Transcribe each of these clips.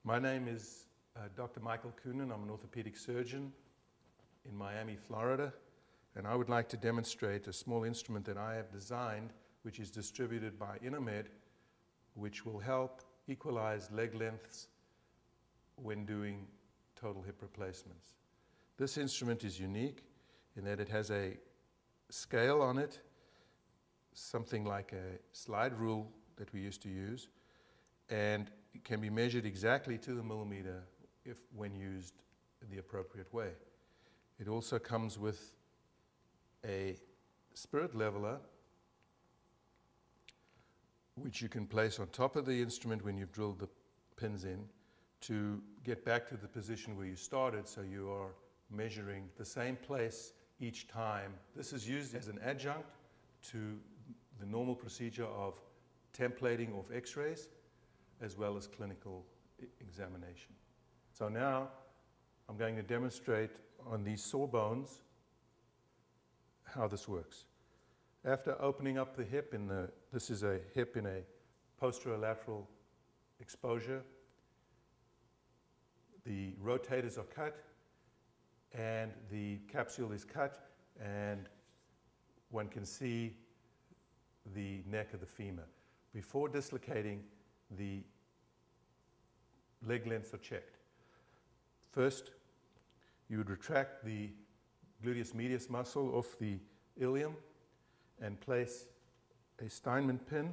My name is Dr. Michael Koonin. I'm an orthopedic surgeon in Miami, Florida, and I would like to demonstrate a small instrument that I have designed, which is distributed by Intermed, which will help equalize leg lengths when doing total hip replacements. This instrument is unique in that it has a scale on it, something like a slide rule that we used to use, and it can be measured exactly to the millimeter when used the appropriate way. It also comes with a spirit leveler, which you can place on top of the instrument when you've drilled the pins in to get back to the position where you started, so you are measuring the same place each time. This is used as an adjunct to the normal procedure of templating of x-rays as well as clinical examination. So now I'm going to demonstrate on these sawbones how this works. After opening up the hip, this is a hip in a posterolateral exposure, the rotators are cut and the capsule is cut, and one can see the neck of the femur. Before dislocating, the leg lengths are checked. First, you would retract the gluteus medius muscle off the ilium and place a Steinmann pin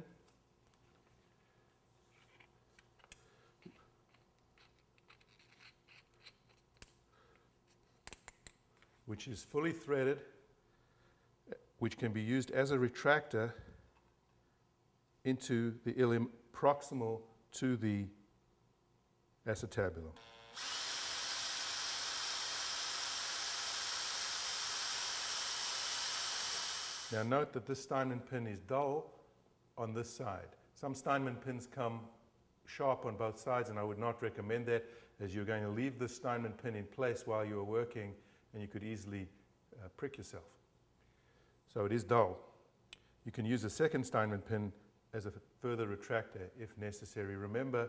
which is fully threaded, which can be used as a retractor into the ilium proximal to the acetabulum. Now note that this Steinmann pin is dull on this side. Some Steinmann pins come sharp on both sides, and I would not recommend that, as you're going to leave the Steinmann pin in place while you're working and you could easily prick yourself. So it is dull. You can use a second Steinmann pin as a further retractor if necessary. Remember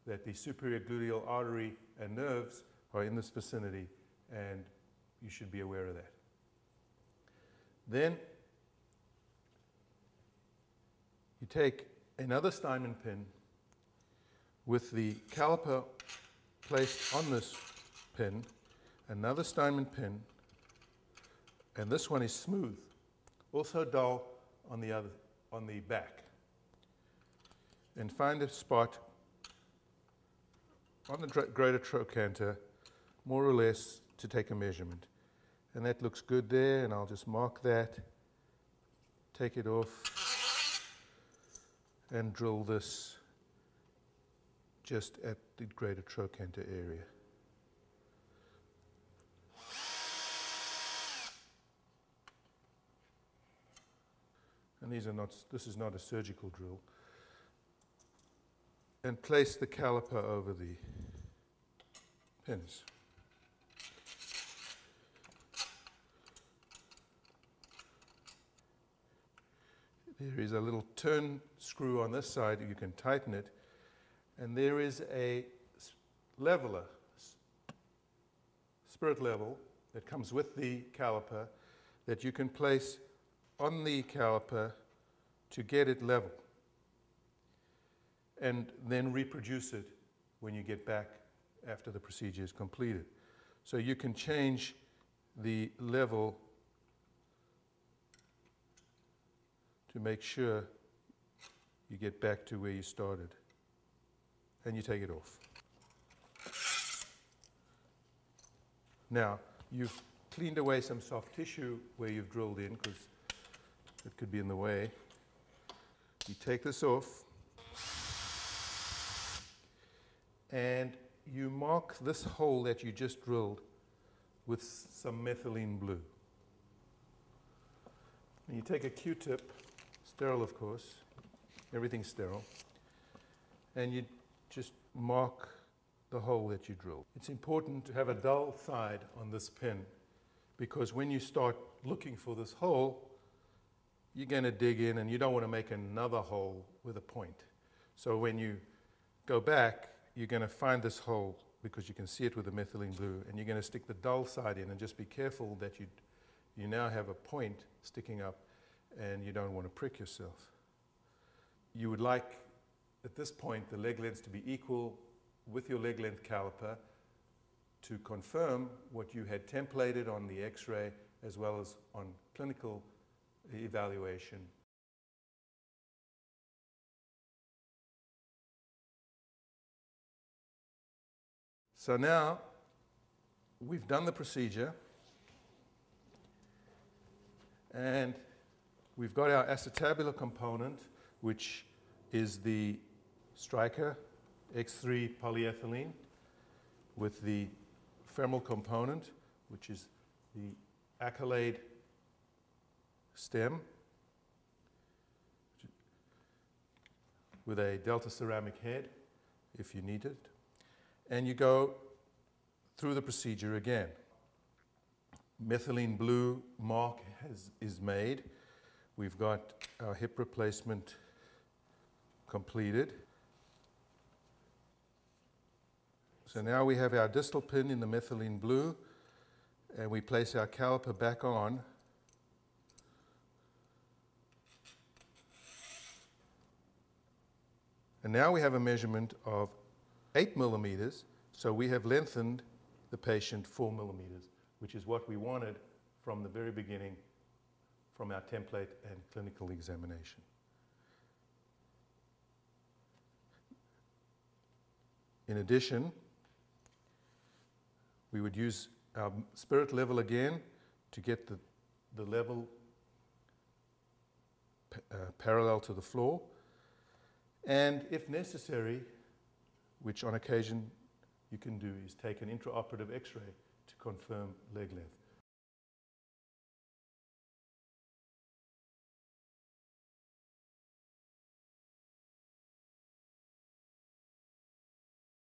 that the superior gluteal artery and nerves are in this vicinity, and you should be aware of that. Then you take another Steinmann pin with the caliper placed on this pin, another Steinmann pin, and this one is smooth, also dull on the back. And find a spot on the greater trochanter, more or less, to take a measurement. And that looks good there, and I'll just mark that, take it off, and drill this just at the greater trochanter area. And this is not a surgical drill. And place the caliper over the pins. There is a little turn screw on this side, you can tighten it, and there is a leveler, spirit level, that comes with the caliper that you can place on the caliper to get it level, and then reproduce it when you get back after the procedure is completed. So you can change the level to make sure you get back to where you started, and you take it off. Now, you've cleaned away some soft tissue where you've drilled in, because it could be in the way. You take this off, and you mark this hole that you just drilled with some methylene blue. And you take a Q-tip, sterile of course, everything's sterile, and you just mark the hole that you drilled. It's important to have a dull side on this pin, because when you start looking for this hole, you're going to dig in and you don't want to make another hole with a point. So when you go back, you're going to find this hole because you can see it with the methylene blue, and you're going to stick the dull side in, and just be careful that you now have a point sticking up and you don't want to prick yourself. You would like, at this point, the leg lengths to be equal with your leg length caliper to confirm what you had templated on the X-ray as well as on clinical evaluation. So now we've done the procedure and we've got our acetabular component, which is the Stryker X3 polyethylene, with the femoral component, which is the Accolade stem with a delta ceramic head if you need it. And you go through the procedure again. Methylene blue mark is made. We've got our hip replacement completed. So now we have our distal pin in the methylene blue, and we place our caliper back on. And now we have a measurement of 8 millimeters, so we have lengthened the patient 4 millimeters, which is what we wanted from the very beginning, from our template and clinical examination. In addition, we would use our spirit level again to get the level parallel to the floor, and if necessary, which on occasion you can do, is take an intraoperative X-ray to confirm leg length.